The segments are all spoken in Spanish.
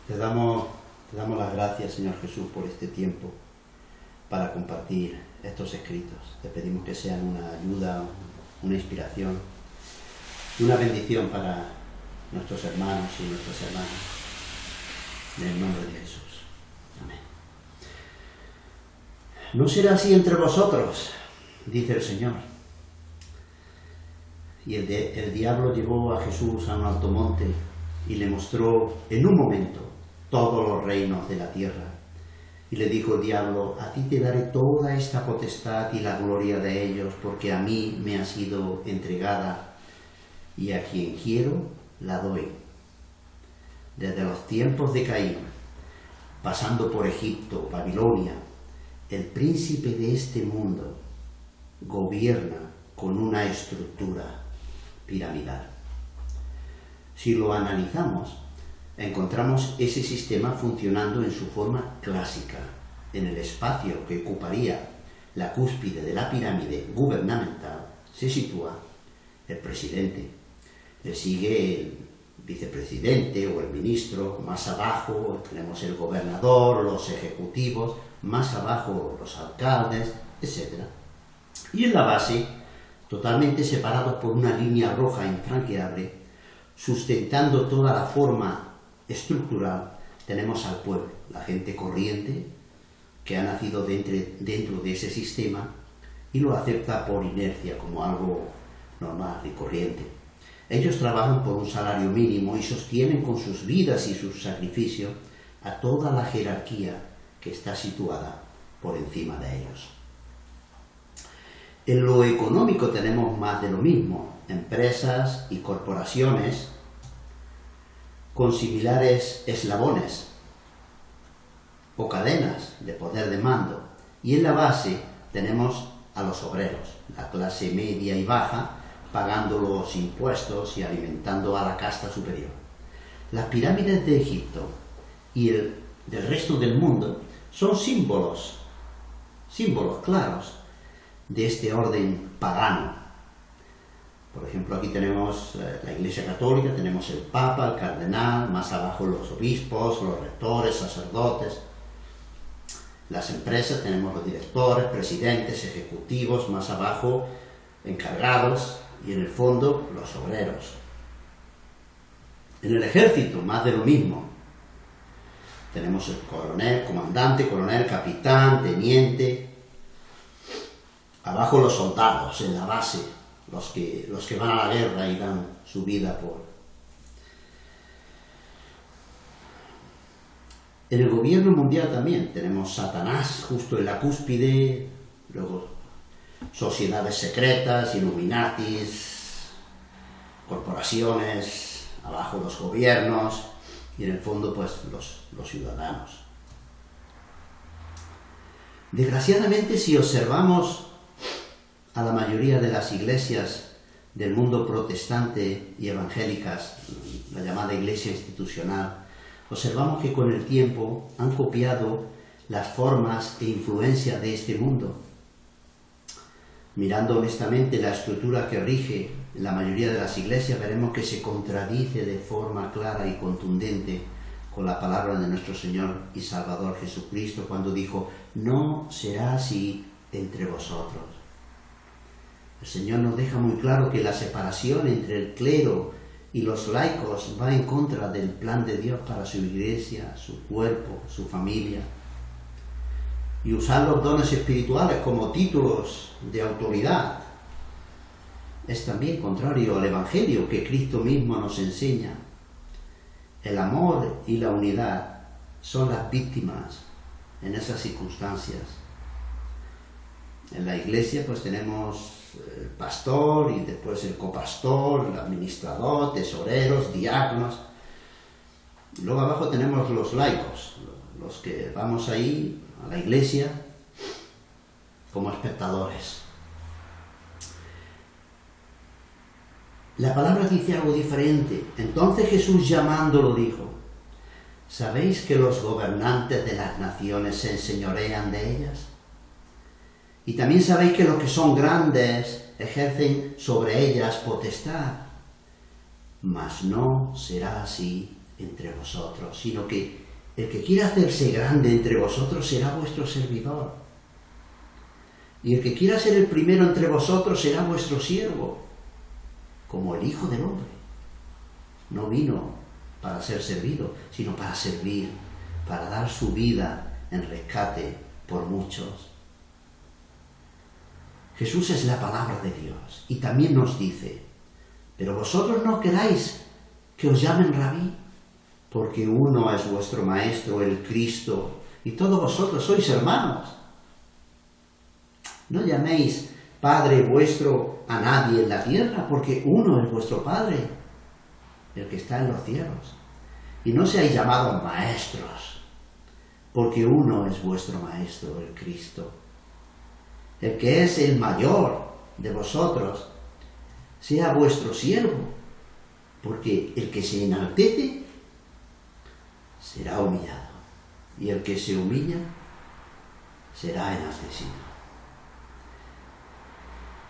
Te damos las gracias, Señor Jesús, por este tiempo para compartir estos escritos. Te pedimos que sean una ayuda, una inspiración y una bendición para nuestros hermanos y nuestras hermanas. En el nombre de Jesús. Amén. No será así entre vosotros, dice el Señor. Y el diablo llevó a Jesús a un alto monte y le mostró en un momento todos los reinos de la tierra. Y le dijo el diablo: a ti te daré toda esta potestad y la gloria de ellos, porque a mí me ha sido entregada, y a quien quiero la doy. Desde los tiempos de Caín, pasando por Egipto, Babilonia, el príncipe de este mundo gobierna con una estructura piramidal. Si lo analizamos, encontramos ese sistema funcionando en su forma clásica. En el espacio que ocuparía la cúspide de la pirámide gubernamental se sitúa el presidente. Le sigue el vicepresidente o el ministro. Más abajo tenemos el gobernador, los ejecutivos. Más abajo los alcaldes, etc. Y en la base, totalmente separados por una línea roja infranqueable, sustentando toda la forma estructural, tenemos al pueblo, la gente corriente que ha nacido dentro de ese sistema y lo acepta por inercia como algo normal y corriente. Ellos trabajan por un salario mínimo y sostienen con sus vidas y sus sacrificios a toda la jerarquía que está situada por encima de ellos. En lo económico tenemos más de lo mismo: empresas y corporaciones con similares eslabones o cadenas de poder de mando, y en la base tenemos a los obreros, la clase media y baja, pagando los impuestos y alimentando a la casta superior. Las pirámides de Egipto y del resto del mundo son símbolos claros de este orden pagano. Por ejemplo, aquí tenemos la Iglesia Católica, tenemos el Papa, el Cardenal, más abajo los obispos, los rectores, sacerdotes. Las empresas tenemos los directores, presidentes, ejecutivos, más abajo encargados, y en el fondo los obreros. En el ejército, más de lo mismo. Tenemos el coronel, comandante, coronel, capitán, teniente. Abajo los soldados, en la base, los que van a la guerra y dan su vida por. En el gobierno mundial también tenemos Satanás justo en la cúspide, luego sociedades secretas, Illuminatis, corporaciones, abajo los gobiernos y en el fondo pues los ciudadanos. Desgraciadamente, si observamos a la mayoría de las iglesias del mundo protestante y evangélicas, la llamada iglesia institucional, observamos que con el tiempo han copiado las formas e influencias de este mundo. Mirando honestamente la estructura que rige la mayoría de las iglesias, veremos que se contradice de forma clara y contundente con la palabra de nuestro Señor y Salvador Jesucristo cuando dijo: no será así entre vosotros. El Señor nos deja muy claro que la separación entre el clero y los laicos va en contra del plan de Dios para su iglesia, su cuerpo, su familia. Y usar los dones espirituales como títulos de autoridad es también contrario al Evangelio que Cristo mismo nos enseña. El amor y la unidad son las víctimas en esas circunstancias. En la iglesia pues tenemos el pastor y después el copastor, el administrador, tesoreros, diáconos. Luego abajo tenemos los laicos, los que vamos ahí a la iglesia como espectadores. La palabra dice algo diferente. Entonces Jesús, llamándolo, dijo: ¿sabéis que los gobernantes de las naciones se enseñorean de ellas? Y también sabéis que los que son grandes ejercen sobre ellas potestad. Mas no será así entre vosotros, sino que el que quiera hacerse grande entre vosotros será vuestro servidor. Y el que quiera ser el primero entre vosotros será vuestro siervo, como el Hijo del Hombre. No vino para ser servido, sino para servir, para dar su vida en rescate por muchos. Jesús es la palabra de Dios y también nos dice: pero vosotros no queráis que os llamen rabí, porque uno es vuestro Maestro, el Cristo, y todos vosotros sois hermanos. No llaméis Padre vuestro a nadie en la tierra, porque uno es vuestro Padre, el que está en los cielos. Y no seáis llamados maestros, porque uno es vuestro Maestro, el Cristo. El que es el mayor de vosotros sea vuestro siervo, porque el que se enaltece será humillado, y el que se humilla será enaltecido.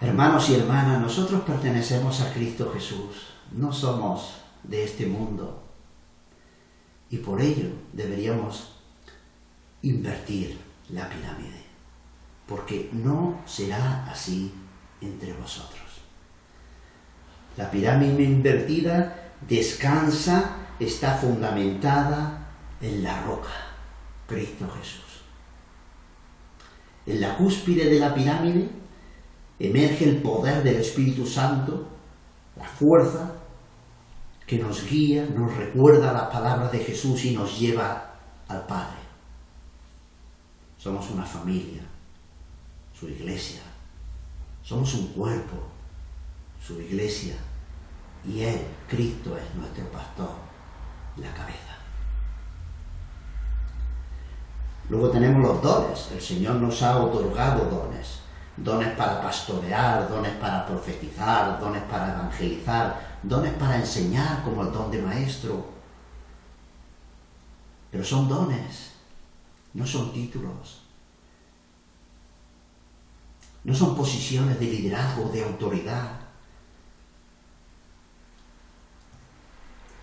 Hermanos y hermanas, nosotros pertenecemos a Cristo Jesús, no somos de este mundo, y por ello deberíamos invertir la pirámide, porque no será así entre vosotros. La pirámide invertida descansa, está fundamentada en la roca, Cristo Jesús. En la cúspide de la pirámide emerge el poder del Espíritu Santo, la fuerza que nos guía, nos recuerda las palabras de Jesús y nos lleva al Padre. Somos una familia, su iglesia. Somos un cuerpo, su iglesia. Y Él, Cristo, es nuestro pastor, la cabeza. Luego tenemos los dones. El Señor nos ha otorgado dones. Dones para pastorear, dones para profetizar, dones para evangelizar, dones para enseñar, como el don de maestro. Pero son dones, no son títulos. No son posiciones de liderazgo, de autoridad.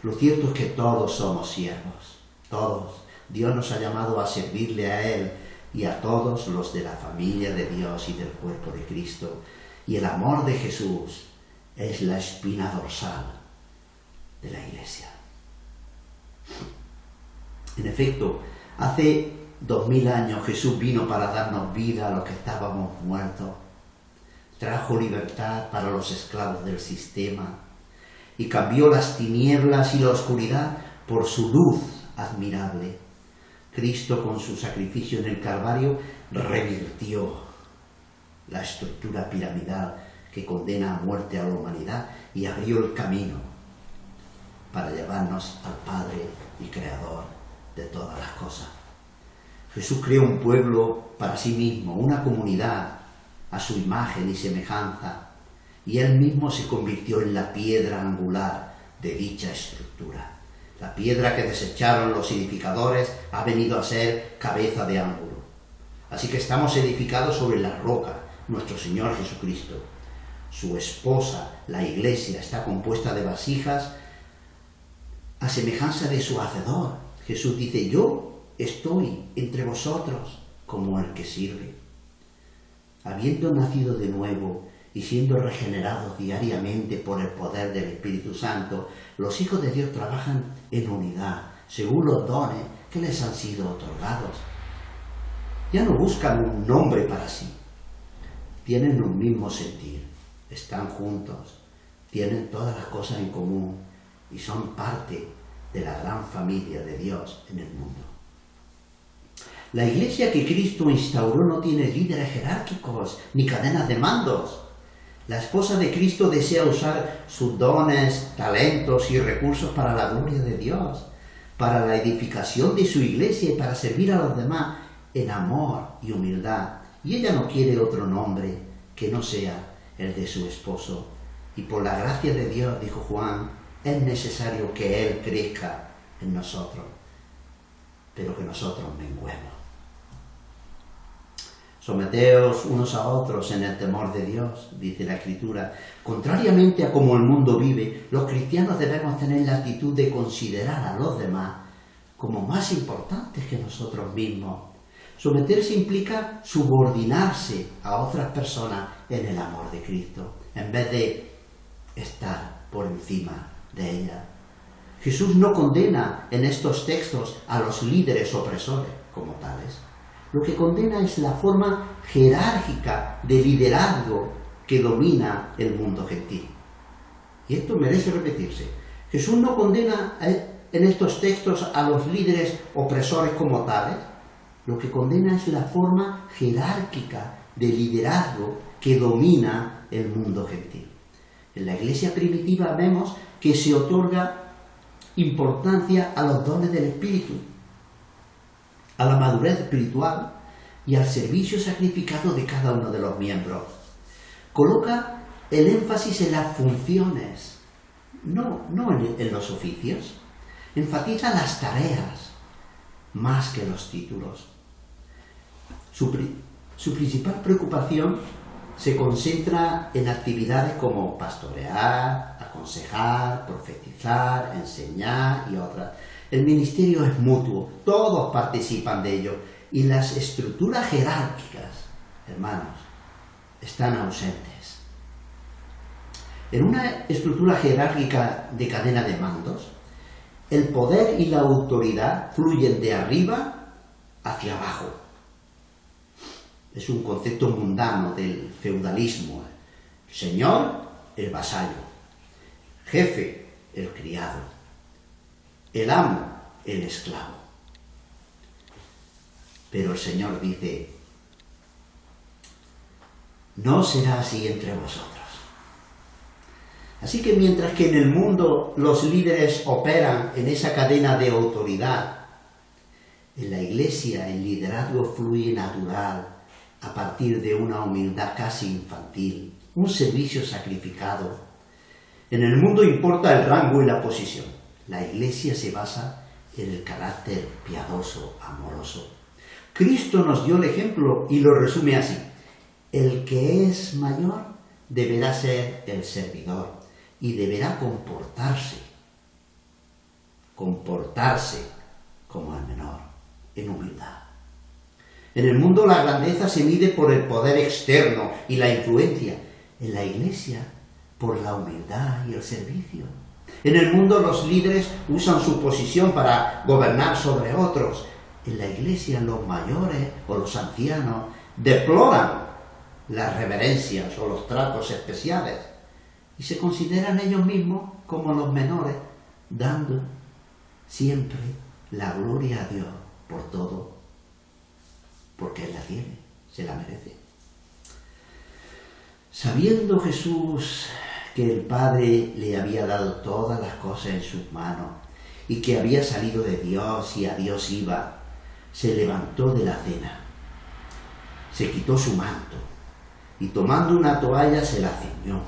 Lo cierto es que todos somos siervos, todos. Dios nos ha llamado a servirle a Él y a todos los de la familia de Dios y del cuerpo de Cristo. Y el amor de Jesús es la espina dorsal de la Iglesia. En efecto, hace 2000 años Jesús vino para darnos vida a los que estábamos muertos. Trajo libertad para los esclavos del sistema y cambió las tinieblas y la oscuridad por su luz admirable. Cristo, con su sacrificio en el Calvario, revirtió la estructura piramidal que condena a muerte a la humanidad y abrió el camino para llevarnos al Padre y Creador de todas las cosas. Jesús creó un pueblo para sí mismo, una comunidad a su imagen y semejanza, y Él mismo se convirtió en la piedra angular de dicha estructura. La piedra que desecharon los edificadores ha venido a ser cabeza de ángulo. Así que estamos edificados sobre la roca, nuestro Señor Jesucristo. Su esposa, la Iglesia, está compuesta de vasijas a semejanza de su Hacedor. Jesús dice: yo estoy entre vosotros como el que sirve. Habiendo nacido de nuevo y siendo regenerados diariamente por el poder del Espíritu Santo, los hijos de Dios trabajan en unidad, según los dones que les han sido otorgados. Ya no buscan un nombre para sí, tienen un mismo sentir, están juntos, tienen todas las cosas en común y son parte de la gran familia de Dios en el mundo. La iglesia que Cristo instauró no tiene líderes jerárquicos ni cadenas de mandos. La esposa de Cristo desea usar sus dones, talentos y recursos para la gloria de Dios, para la edificación de su iglesia y para servir a los demás en amor y humildad. Y ella no quiere otro nombre que no sea el de su esposo. Y por la gracia de Dios, dijo Juan, es necesario que Él crezca en nosotros, pero que nosotros menguemos. Someteos unos a otros en el temor de Dios, dice la Escritura. Contrariamente a como el mundo vive, los cristianos debemos tener la actitud de considerar a los demás como más importantes que nosotros mismos. Someterse implica subordinarse a otras personas en el amor de Cristo, en vez de estar por encima de ella. Jesús no condena en estos textos a los líderes opresores como tales. Lo que condena es la forma jerárquica de liderazgo que domina el mundo gentil. Y esto merece repetirse. Jesús no condena en estos textos a los líderes opresores como tales. Lo que condena es la forma jerárquica de liderazgo que domina el mundo gentil. En la iglesia primitiva vemos que se otorga importancia a los dones del Espíritu, a la madurez espiritual y al servicio sacrificado de cada uno de los miembros. Coloca el énfasis en las funciones, no en los oficios. Enfatiza las tareas más que los títulos. Su principal preocupación se concentra en actividades como pastorear, aconsejar, profetizar, enseñar y otras. El ministerio es mutuo, todos participan de ello y las estructuras jerárquicas, hermanos, están ausentes. En una estructura jerárquica de cadena de mandos, el poder y la autoridad fluyen de arriba hacia abajo. Es un concepto mundano del feudalismo. Señor, el vasallo. Jefe, el criado. El amo, el esclavo. Pero el Señor dice, no será así entre vosotros. Así que mientras que en el mundo los líderes operan en esa cadena de autoridad, en la iglesia el liderazgo fluye natural a partir de una humildad casi infantil, un servicio sacrificado. En el mundo importa el rango y la posición. La iglesia se basa en el carácter piadoso, amoroso. Cristo nos dio el ejemplo y lo resume así. El que es mayor deberá ser el servidor y deberá comportarse como el menor, en humildad. En el mundo la grandeza se mide por el poder externo y la influencia. En la iglesia, por la humildad y el servicio. En el mundo los líderes usan su posición para gobernar sobre otros. En la iglesia los mayores o los ancianos deploran las reverencias o los tratos especiales y se consideran ellos mismos como los menores, dando siempre la gloria a Dios por todo, porque Él la tiene, se la merece. Sabiendo Jesús que el Padre le había dado todas las cosas en sus manos y que había salido de Dios y a Dios iba, se levantó de la cena, se quitó su manto y tomando una toalla se la ciñó.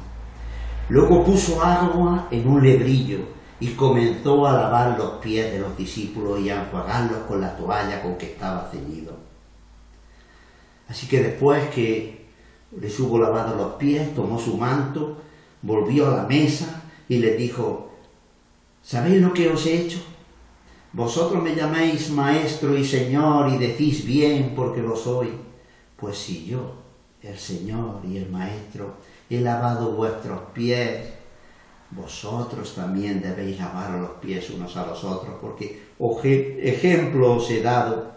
Luego puso agua en un lebrillo y comenzó a lavar los pies de los discípulos y a enjuagarlos con la toalla con que estaba ceñido. Así que después que les hubo lavado los pies, tomó su manto, volvió a la mesa y les dijo, ¿sabéis lo que os he hecho? Vosotros me llamáis maestro y señor y decís bien porque lo soy. Pues si yo, el Señor y el Maestro, he lavado vuestros pies, vosotros también debéis lavar los pies unos a los otros, porque ejemplo os he dado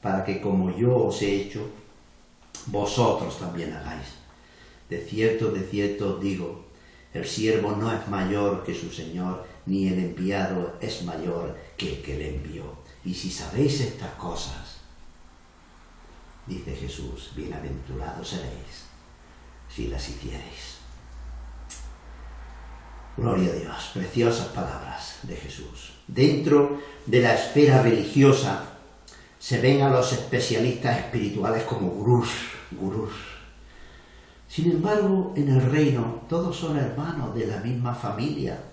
para que como yo os he hecho, vosotros también hagáis. De cierto os digo, el siervo no es mayor que su Señor, ni el enviado es mayor que el que le envió. Y si sabéis estas cosas, dice Jesús, bienaventurados seréis si las hiciereis. Gloria a Dios, preciosas palabras de Jesús. Dentro de la esfera religiosa se ven a los especialistas espirituales como gurús. Sin embargo, en el reino todos son hermanos de la misma familia.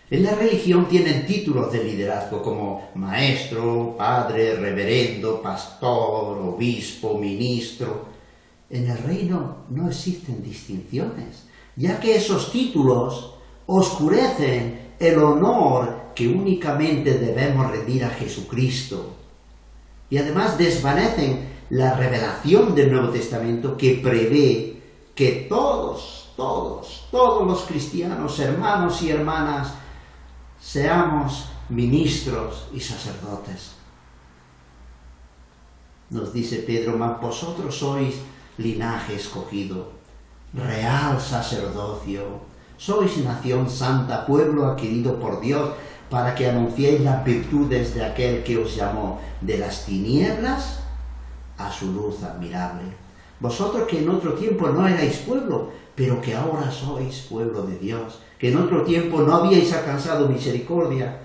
En la religión tienen títulos de liderazgo como maestro, padre, reverendo, pastor, obispo, ministro. En el reino no existen distinciones, ya que esos títulos oscurecen el honor que únicamente debemos rendir a Jesucristo. Y además desvanecen la revelación del Nuevo Testamento que prevé que todos los cristianos, hermanos y hermanas, seamos ministros y sacerdotes. Nos dice Pedro, mas vosotros sois linaje escogido, real sacerdocio, sois nación santa, pueblo adquirido por Dios, para que anunciéis las virtudes de aquel que os llamó de las tinieblas a su luz admirable. Vosotros que en otro tiempo no erais pueblo, pero que ahora sois pueblo de Dios, que en otro tiempo no habíais alcanzado misericordia,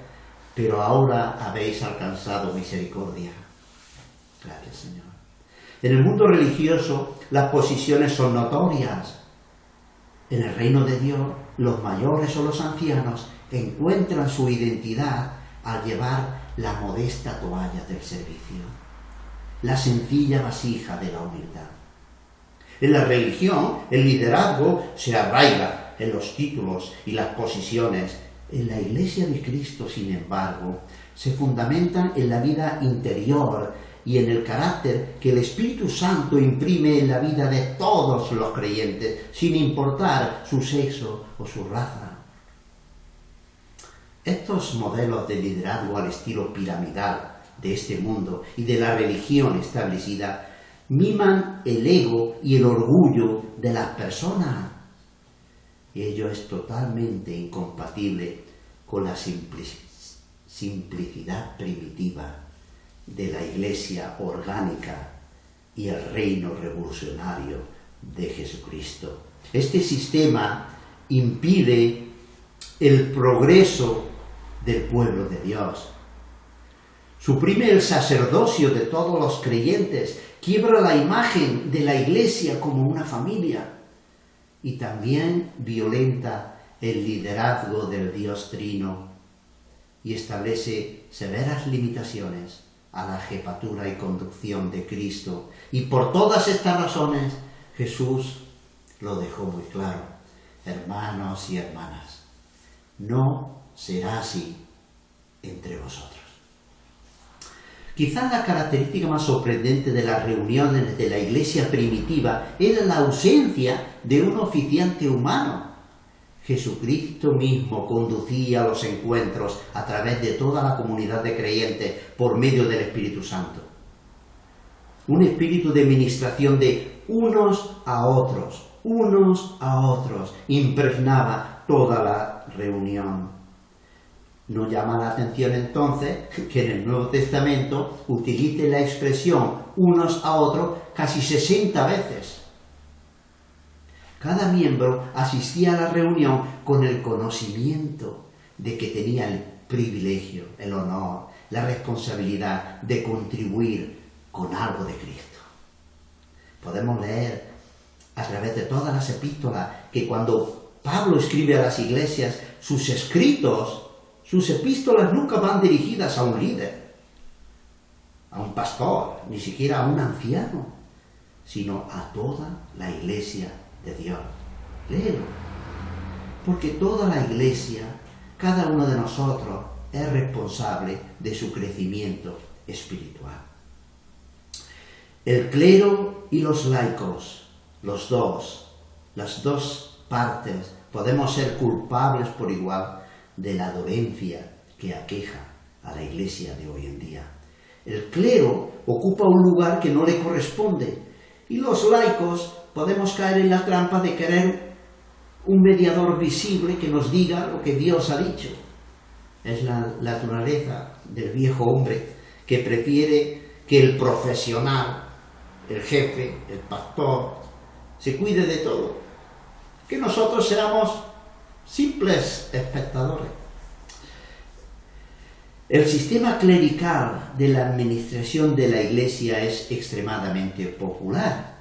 pero ahora habéis alcanzado misericordia. Gracias, Señor. En el mundo religioso las posiciones son notorias. En el reino de Dios, los mayores o los ancianos encuentran su identidad al llevar la modesta toalla del servicio, la sencilla vasija de la humildad. En la religión, el liderazgo se arraiga en los títulos y las posiciones. En la Iglesia de Cristo, sin embargo, se fundamentan en la vida interior y en el carácter que el Espíritu Santo imprime en la vida de todos los creyentes, sin importar su sexo o su raza. Estos modelos de liderazgo al estilo piramidal de este mundo y de la religión establecida miman el ego y el orgullo de las personas. Y ello es totalmente incompatible con la simplicidad primitiva de la Iglesia orgánica y el reino revolucionario de Jesucristo. Este sistema impide el progreso del pueblo de Dios. Suprime el sacerdocio de todos los creyentes, quiebra la imagen de la Iglesia como una familia y también violenta el liderazgo del Dios Trino y establece severas limitaciones a la jefatura y conducción de Cristo. Y por todas estas razones Jesús lo dejó muy claro: hermanos y hermanas, no será así entre vosotros. Quizás la característica más sorprendente de las reuniones de la Iglesia primitiva era la ausencia de un oficiante humano. Jesucristo mismo conducía los encuentros a través de toda la comunidad de creyentes por medio del Espíritu Santo. Un espíritu de ministración de unos a otros, impregnaba toda la reunión. Nos llama la atención entonces que en el Nuevo Testamento utilice la expresión unos a otros casi 60 veces. Cada miembro asistía a la reunión con el conocimiento de que tenía el privilegio, el honor, la responsabilidad de contribuir con algo de Cristo. Podemos leer a través de todas las epístolas que cuando Pablo escribe a las iglesias, sus escritos, sus epístolas nunca van dirigidas a un líder, a un pastor, ni siquiera a un anciano, sino a toda la iglesia de Dios. Léelo. Porque toda la iglesia, cada uno de nosotros, es responsable de su crecimiento espiritual. El clero y los laicos, las dos partes, podemos ser culpables por igual de la dolencia que aqueja a la iglesia de hoy en día. El clero ocupa un lugar que no le corresponde y los laicos podemos caer en la trampa de querer un mediador visible que nos diga lo que Dios ha dicho. Es la naturaleza del viejo hombre que prefiere que el profesional, el jefe, el pastor, se cuide de todo, que nosotros seamos simples espectadores. El sistema clerical de la administración de la Iglesia es extremadamente popular.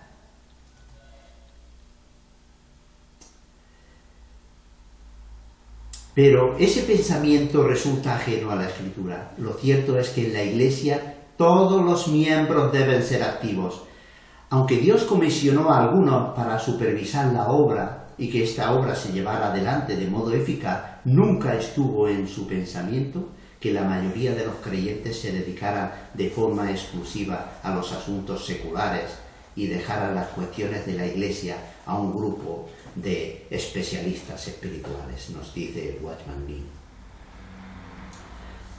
Pero ese pensamiento resulta ajeno a la Escritura. Lo cierto es que en la Iglesia todos los miembros deben ser activos. Aunque Dios comisionó a algunos para supervisar la obra y que esta obra se llevara adelante de modo eficaz, nunca estuvo en su pensamiento que la mayoría de los creyentes se dedicaran de forma exclusiva a los asuntos seculares y dejaran las cuestiones de la Iglesia a un grupo de especialistas espirituales, nos dice Watchman Nee.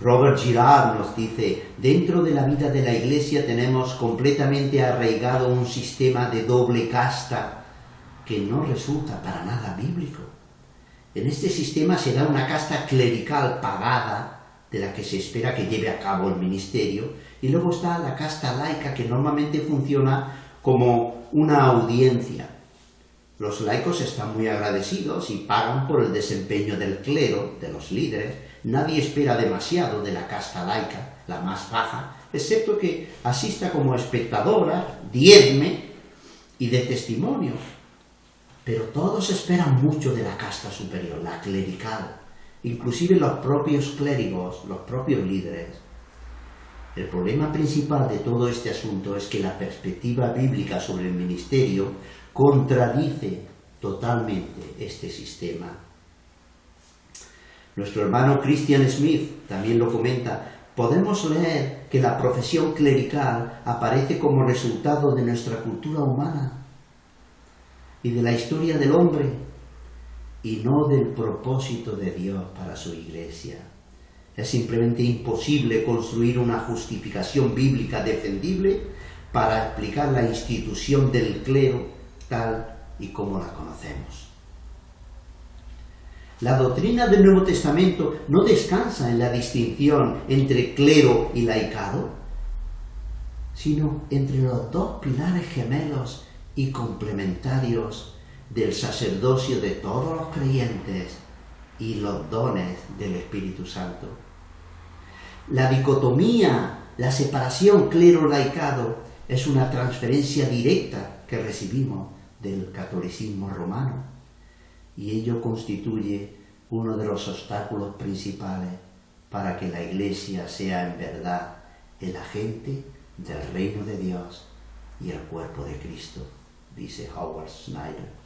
Robert Girard nos dice: dentro de la vida de la Iglesia tenemos completamente arraigado un sistema de doble casta que no resulta para nada bíblico. En este sistema se da una casta clerical pagada, de la que se espera que lleve a cabo el ministerio, y luego está la casta laica, que normalmente funciona como una audiencia. Los laicos están muy agradecidos y pagan por el desempeño del clero, de los líderes. Nadie espera demasiado de la casta laica, la más baja, excepto que asista como espectadora, diezme y de testimonio. Pero todos esperan mucho de la casta superior, la clerical, inclusive los propios clérigos, los propios líderes. El problema principal de todo este asunto es que la perspectiva bíblica sobre el ministerio contradice totalmente este sistema. Nuestro hermano Christian Smith también lo comenta. Podemos leer que la profesión clerical aparece como resultado de nuestra cultura humana y de la historia del hombre, y no del propósito de Dios para su Iglesia. Es simplemente imposible construir una justificación bíblica defendible para explicar la institución del clero tal y como la conocemos. La doctrina del Nuevo Testamento no descansa en la distinción entre clero y laicado, sino entre los dos pilares gemelos y complementarios del sacerdocio de todos los creyentes y los dones del Espíritu Santo. La dicotomía, la separación clero-laicado, es una transferencia directa que recibimos del catolicismo romano, y ello constituye uno de los obstáculos principales para que la Iglesia sea en verdad el agente del reino de Dios y el cuerpo de Cristo, dice Howard Snyder.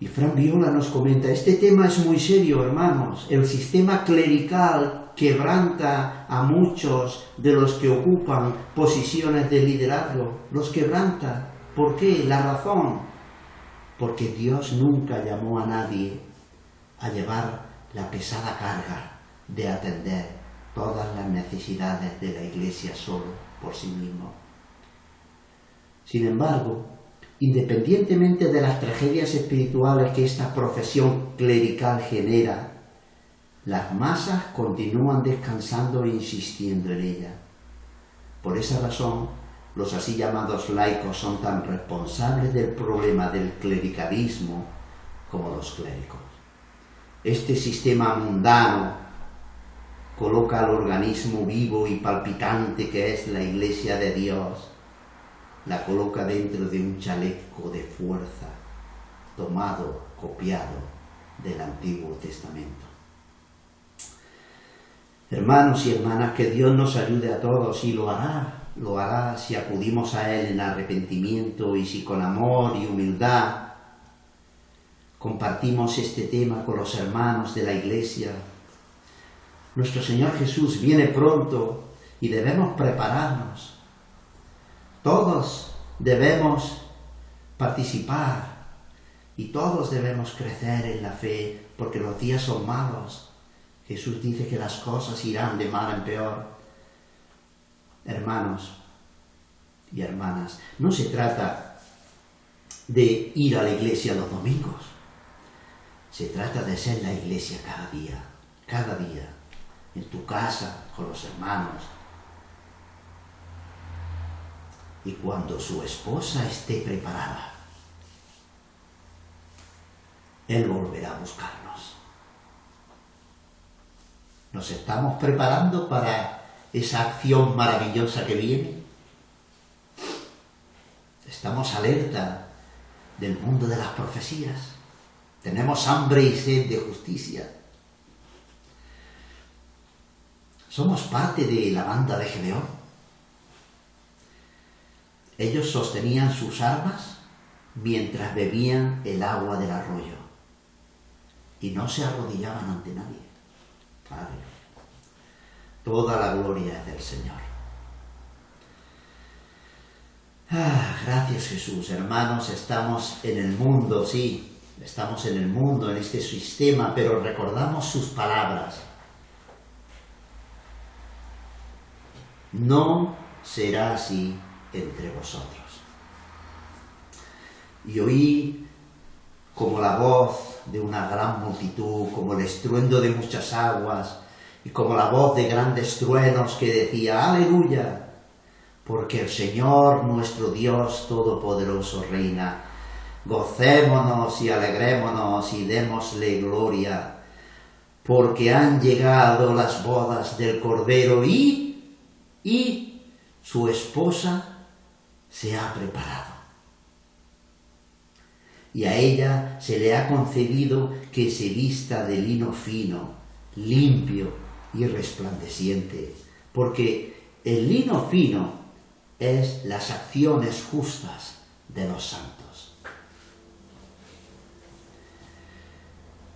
Y Fran Viola nos comenta: este tema es muy serio, hermanos. El sistema clerical quebranta a muchos de los que ocupan posiciones de liderazgo. Los quebranta. ¿Por qué? La razón. Porque Dios nunca llamó a nadie a llevar la pesada carga de atender todas las necesidades de la Iglesia solo por sí mismo. Sin embargo, independientemente de las tragedias espirituales que esta profesión clerical genera, las masas continúan descansando e insistiendo en ella. Por esa razón, los así llamados laicos son tan responsables del problema del clericalismo como los clérigos. Este sistema mundano coloca al organismo vivo y palpitante que es la Iglesia de Dios, la coloca dentro de un chaleco de fuerza, copiado del Antiguo Testamento. Hermanos y hermanas, que Dios nos ayude a todos, y lo hará si acudimos a Él en arrepentimiento y si con amor y humildad compartimos este tema con los hermanos de la Iglesia. Nuestro Señor Jesús viene pronto y debemos prepararnos. Todos debemos participar y todos debemos crecer en la fe, porque los días son malos. Jesús dice que las cosas irán de mal en peor. Hermanos y hermanas, no se trata de ir a la iglesia los domingos. Se trata de ser la iglesia cada día, en tu casa, con los hermanos. Y cuando su esposa esté preparada, Él volverá a buscarnos. ¿Nos estamos preparando para esa acción maravillosa que viene? ¿Estamos alerta del mundo de las profecías? ¿Tenemos hambre y sed de justicia? ¿Somos parte de la banda de Gedeón? Ellos sostenían sus armas mientras bebían el agua del arroyo. y no se arrodillaban ante nadie. Aleluya. Toda la gloria es del Señor. Gracias Jesús. Hermanos, estamos en el mundo, sí, estamos en el mundo, en este sistema, pero recordamos sus palabras. No será así entre vosotros. Y oí como la voz de una gran multitud, como el estruendo de muchas aguas, y como la voz de grandes truenos que decía, aleluya, porque el Señor nuestro Dios Todopoderoso reina. Gocémonos y alegrémonos y démosle gloria, porque han llegado las bodas del Cordero y su esposa se ha preparado. Y a ella se le ha concedido que se vista de lino fino, limpio y resplandeciente, porque el lino fino es las acciones justas de los santos.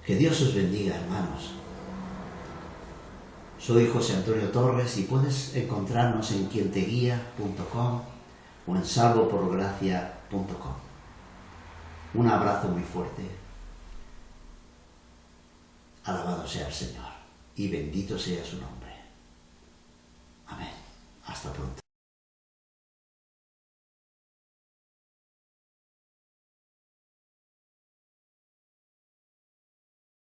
Que Dios os bendiga, hermanos. Soy José Antonio Torres y puedes encontrarnos en quienteguía.com o en salvoporgracia.com. Un abrazo muy fuerte. Alabado sea el Señor y bendito sea su nombre. Amén. Hasta pronto.